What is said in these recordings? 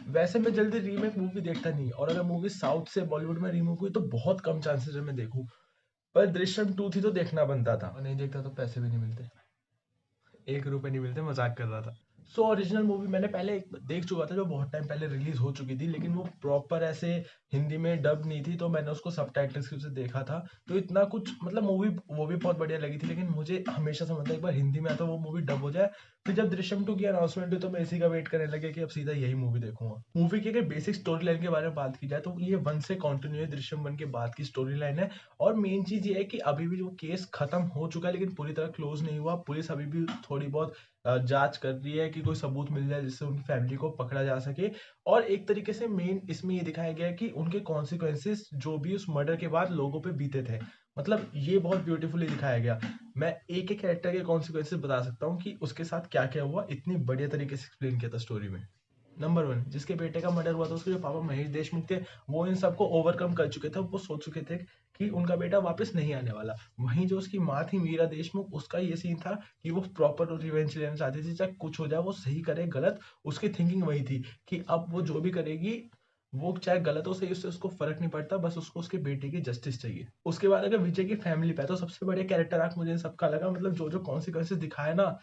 वैसे मैं जल्दी रीमेक मूवी देखता नहीं, और अगर मूवी साउथ से बॉलीवुड में रीमेक हुई तो बहुत कम चांसेस है मैं देखूं। पर दृश्यम 2 थी तो देखना बनता था, और नहीं देखता तो पैसे भी नहीं मिलते, 1 रुपए नहीं मिलते, मजाक कर रहा था। सो ओरिजिनल मूवी मैंने पहले एक देख चुका था जो बहुत टाइम पहले रिलीज हो चुकी थी, लेकिन वो प्रॉपर ऐसे हिंदी में डब नहीं थी, तो मैंने उसको सबटाइटल्स से देखा था। तो इतना कुछ मतलब मूवी वो भी बहुत बढ़िया लगी थी, लेकिन मुझे हमेशा से मतलब एक बार हिंदी में आता वो मूवी डब हो जाए। फिर जब दृश्यम 2 की अनाउंसमेंट हुई तो मैं इसी का वेट करने लगे कि अब सीधा यही मूवी देखूंगा। मूवी की अगर बेसिक स्टोरी लाइन के बारे में बात की जाए तो ये 1 से कंटिन्यू है, दृश्यम 1 के बाद की स्टोरी लाइन है। और मेन चीज ये है कि अभी भी वो केस खत्म हो चुका है, लेकिन पूरी तरह क्लोज नहीं हुआ। पुलिस अभी भी थोड़ी बहुत जांच कर रही है कि कोई सबूत मिल जाए जिससे उनकी फैमिली को पकड़ा जा सके। और एक तरीके से मेन इसमें ये दिखाया गया है कि उनके कॉन्सिक्वेंसेस जो भी उस मर्डर के बाद लोगों पे बीते थे, मतलब ये बहुत ब्यूटीफुली दिखाया गया। मैं एक एक कैरेक्टर के कॉन्सिक्वेंसेस बता सकता हूँ कि उसके साथ क्या क्या हुआ, इतनी बढ़िया तरीके से एक्सप्लेन किया था स्टोरी में। नंबर 1, जिसके बेटे का मर्डर हुआ था उसके जो पापा महेश देशमुख थे, वो इन सबको ओवरकम कर चुके थे। वो सोच चुके थे कि उनका बेटा वापस नहीं आने वाला। वहीं जो उसकी माँ थी मीरा देशमुख, उसका ये सीन था कि वो प्रॉपर रिवेंज लेना चाहती थी, चाहे कुछ हो जाए वो सही करे गलत। उसकी थिंकिंग वही थी कि अब वो जो भी करेगी, वो चाहे गलत हो सही, उससे उसको फर्क नहीं पड़ता, बस उसको उसके बेटे की जस्टिस चाहिए। उसके बाद अगर विजय की फैमिली पे है, तो सबसे बढ़िया कैरेक्टर आर्क मुझे इन सबका लगा। मतलब जो जो कॉन्सिक्वेंसेस दिखाए ना,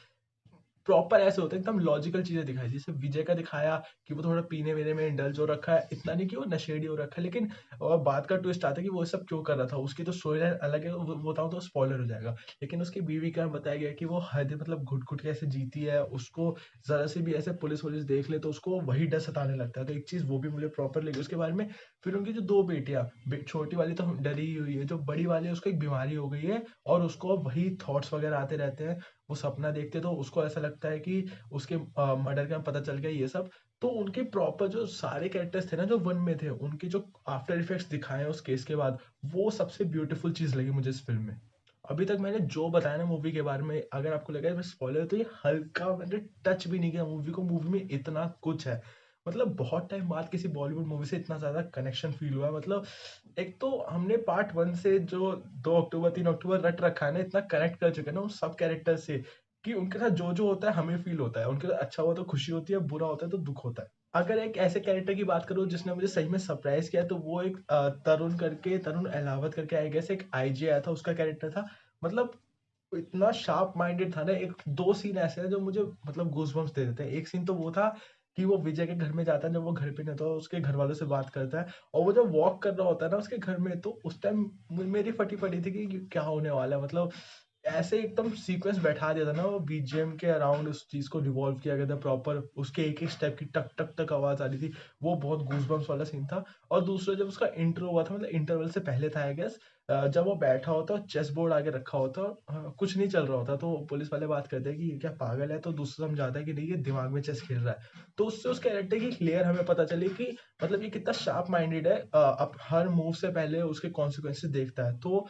प्रॉपर ऐसे होते हैं, एकदम लॉजिकल चीजें दिखाई। जैसे विजय का दिखाया कि वो थोड़ा पीने वीने में इंडल्ज हो रखा है, इतना नहीं कि वो नशेड़ी हो रखा है, लेकिन और बात का ट्विस्ट आता है कि वो सब क्यों कर रहा था। उसकी तो स्टोरी लाइन अलग है, वो बताऊं तो स्पॉइलर हो जाएगा। लेकिन उसकी बीवी का बताया गया कि वो हद मतलब घुट घुट के ऐसे जीती है, उसको जरा सी भी ऐसे पुलिस वुलिस देख ले तो उसको वही डर सताने लगता है। तो एक चीज वो भी मुझे प्रॉपर लगी उसके बारे में। फिर उनकी जो दो बेटियां, छोटी वाली तो डरी ही हुई है, जो बड़ी वाली है उसको एक बीमारी हो गई है, और उसको वही थॉट्स वगैरह आते रहते हैं। वो सपना देखते तो उसको ऐसा लगता है कि उसके मर्डर का पता चल गया ये सब। तो उनके प्रॉपर जो सारे कैरेक्टर्स थे ना जो 1 में थे, उनके जो आफ्टर इफेक्ट्स दिखाए हैं उस केस के बाद, वो सबसे ब्यूटीफुल चीज लगी मुझे इस फिल्म में। अभी तक मैंने जो बताया ना मूवी के बारे में, अगर आपको लगा है स्पॉइलर, तो ये हल्का मैंने टच भी नहीं किया मूवी को। मूवी में इतना कुछ है, मतलब बहुत टाइम बाद किसी बॉलीवुड मूवी से इतना ज्यादा कनेक्शन फील हुआ है। मतलब एक तो हमने पार्ट 1 से जो 2 अक्टूबर 3 अक्टूबर रट रखा है ना, इतना कनेक्ट कर चुके हैं ना उन सब कैरेक्टर से, कि उनके साथ जो जो होता है हमें फील होता है। उनके साथ अच्छा हुआ तो खुशी होती है, बुरा होता है तो दुख होता है। अगर एक ऐसे कैरेक्टर की बात करूं जिसने मुझे सही में सरप्राइज किया, तो वो एक तरुण अहलावत करके आई गेस एक आईजी आया था, उसका कैरेक्टर था। मतलब इतना शार्प माइंडेड था ना। एक दो सीन ऐसे हैं जो मुझे मतलब गूजबम्स दे देते हैं। एक सीन तो वो था कि वो विजय के घर में जाता है जब वो घर पे नहीं होता, उसके घर वालों से बात करता है, और वो जब वॉक कर रहा होता है ना उसके घर में, तो उस टाइम मेरी फटी पड़ी थी कि क्या होने वाला है। मतलब ऐसे एकदम सीक्वेंस बैठा दिया था ना, वो बीजीएम के अराउंड उस चीज को रिवॉल्व किया गया था प्रॉपर, उसके एक एक स्टेप की टक टक तक आवाज आ रही थी। वो बहुत गूजबम्स वाला सीन था। और दूसरा जब उसका इंट्रो हुआ था, मतलब इंटरवल से पहले था आई गेस, जब वो बैठा होता है, चेस बोर्ड आगे रखा होता है, कुछ नहीं चल रहा होता, तो पुलिस वाले बात करते हैं कि ये क्या पागल है, तो दूसरा समझाता है कि नहीं ये दिमाग में चेस खेल रहा है। तो उससे उस कैरेक्टर की क्लियर हमें पता चली कि मतलब ये कितना शार्प माइंडेड है, अब हर मूव से पहले उसके कॉन्सिक्वेंसेस देखता है। तो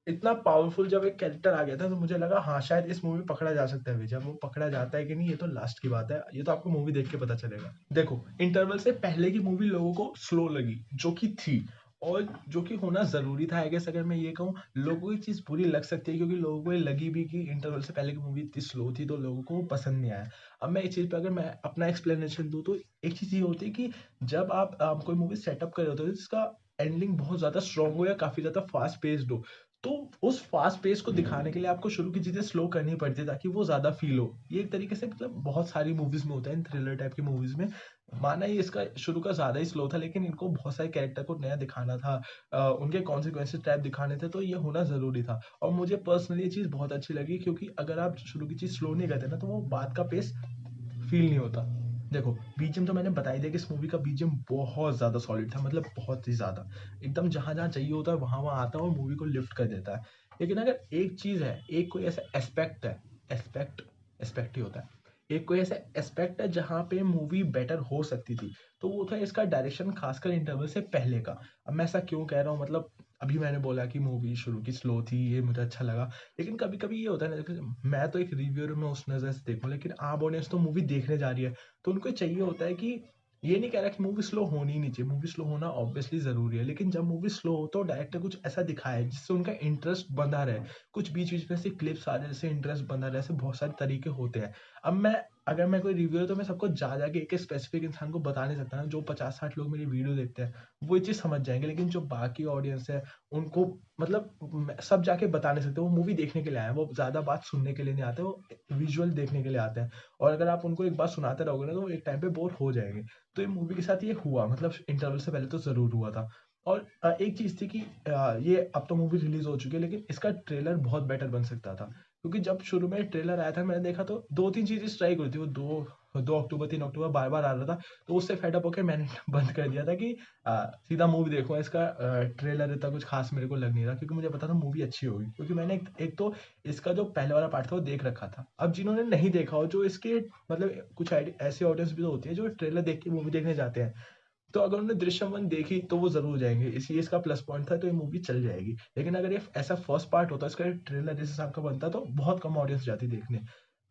इतना पावरफुल जब एक कैरेक्टर आ गया था, तो मुझे लगा हाँ शायद इस मूवी में पकड़ा जा सकता है विजय। वो पकड़ा जाता है कि नहीं, ये तो लास्ट की बात है, ये तो आपको मूवी देख के पता चलेगा। देखो, इंटरवल से पहले की मूवी लोगों को स्लो लगी, जो कि थी, और जो कि होना जरूरी था आई गेस। अगर मैं ये कहूँ, लोगों को ये चीज बुरी लग सकती है, क्योंकि लोगों को ये लगी भी कि इंटरवल से पहले की मूवी इतनी स्लो थी, तो लोगों को वो पसंद नहीं आया। अब मैं इस चीज पे अगर मैं अपना एक्सप्लेनेशन दूं, तो एक चीज ये होती है कि जब आप कोई मूवी सेटअप कर रहे होते हो जिसका एंडिंग बहुत ज्यादा स्ट्रांग हो या काफी ज्यादा फास्ट पेस्ड हो, तो उस फास्ट पेस को दिखाने के लिए आपको शुरू की चीजें स्लो करनी पड़ती है ताकि वो ज्यादा फील हो। ये एक तरीके से मतलब बहुत सारी मूवीज में होता है, इन थ्रिलर टाइप की मूवीज में। माना ये इसका शुरू का ज्यादा ही स्लो था, लेकिन इनको बहुत सारे कैरेक्टर को नया दिखाना था, उनके कॉन्सिक्वेंसेस टाइप दिखाने थे, तो ये होना जरूरी था। और मुझे पर्सनली ये चीज बहुत अच्छी लगी, क्योंकि अगर आप शुरू की चीज स्लो नहीं करते ना, तो वो बात का पेस फील नहीं होता। देखो, बीजीएम तो मैंने बता ही दिया कि इस मूवी का बीजीएम बहुत ज्यादा सॉलिड था, मतलब बहुत ही ज्यादा, एकदम जहां जहां चाहिए होता है वहां वहां आता है और मूवी को लिफ्ट कर देता है। लेकिन अगर एक चीज है, एक कोई ऐसा एस्पेक्ट है, एस्पेक्ट एस्पेक्ट ही होता है, एक कोई ऐसा एस्पेक्ट है जहां पे मूवी बेटर हो सकती थी, तो वो था इसका डायरेक्शन, खासकर इंटरवल से पहले का। अब मैं ऐसा क्यों कह रहा हूँ, मतलब अभी मैंने बोला कि मूवी शुरू की स्लो थी, ये मुझे अच्छा लगा, लेकिन कभी कभी ये होता है ना, जैसे मैं तो एक रिव्यूअर में उस नजर से देखूं, लेकिन आम ऑडियंस तो मूवी देखने जा रही है, तो उनको चाहिए होता है कि ये नहीं कह रहा कि मूवी स्लो होनी ही नहीं चाहिए, मूवी स्लो होना ऑब्वियसली जरूरी है, लेकिन जब मूवी स्लो हो तो डायरेक्टर कुछ ऐसा दिखाए जिससे उनका इंटरेस्ट बंधा रहे। कुछ बीच बीच में से क्लिप्स आ जाए जिससे इंटरेस्ट बंधा रहे, ऐसे बहुत सारे तरीके होते हैं। अब मैं अगर मैं कोई रिव्यूअर तो मैं सबको जा के एक स्पेसिफिक इंसान को बता नहीं सकता ना, जो 50-60 लोग मेरी वीडियो देखते हैं वो ये चीज़ समझ जाएंगे, लेकिन जो बाकी ऑडियंस है उनको मतलब सब जाके बता नहीं सकते। वो मूवी देखने के लिए आए हैं, वो ज़्यादा बात सुनने के लिए नहीं आते, वो विजुअल देखने के लिए आते हैं। और अगर आप उनको एक बात सुनाते रहोगे ना तो वो एक टाइम पे बोर हो जाएंगे। तो ये मूवी के साथ ये हुआ, मतलब इंटरवल से पहले तो ज़रूर हुआ था। और एक चीज़ थी कि ये अब तो मूवी रिलीज हो चुकी है, लेकिन इसका ट्रेलर बहुत बेटर बन सकता था। क्योंकि जब शुरू में ट्रेलर आया था मैंने देखा तो 2-3 चीज़ें स्ट्राइक हुई थी। वो 2 अक्टूबर 3 अक्टूबर बार-बार आ रहा था। तो उससे फेड अप होके मैंने बंद कर दिया था कि सीधा मूवी देखूँगा। इसका ट्रेलर इतना कुछ ख़ास मेरे को लग नहीं रहा, क्योंकि मुझे पता था मूवी अच्छी होगी। क्योंकि मैंने एक तो इसका जो पहले वाला पार्ट था वो देख रखा था। अब जिन्होंने नहीं देखा हो, जो इसके मतलब कुछ ऐसी ऑडियंस भी तो होती है जो ट्रेलर देख के मूवी देखने जाते हैं। तो अगर उन्होंने दृश्यम 1 देखी तो वो ज़रूर जाएँगे, इसी इसका प्लस पॉइंट था, तो ये मूवी चल जाएगी। लेकिन अगर ये ऐसा फर्स्ट पार्ट होता, इसका ट्रेलर जिस हिसाब का बनता तो बहुत कम ऑडियंस जाती देखने।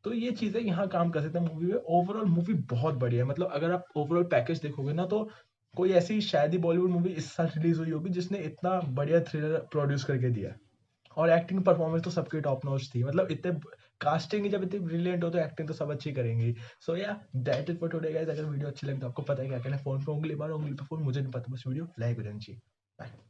तो ये चीज़ें यहाँ काम कर सकते हैं मूवी में। ओवरऑल मूवी बहुत बढ़िया है, मतलब अगर आप ओवरऑल पैकेज देखोगे ना तो कोई ऐसी शायद ही बॉलीवुड मूवी इस साल रिलीज़ हुई होगी जिसने इतना बढ़िया थ्रिलर प्रोड्यूस करके दिया है। और एक्टिंग परफॉर्मेंस तो सबकी टॉप नॉच थी, मतलब इतने कास्टिंग ही जब इतनी ब्रिलियंट हो तो एक्टिंग तो सब अच्छी करेंगे। सो या that is for today guys. अगर वीडियो अच्छी लगी तो आपको पता है क्या करना है, फोन पे उंगली मारो, उंगली पे फोन, मुझे नहीं पता, बस वीडियो लाइक हो जानी चाहिए। बाय।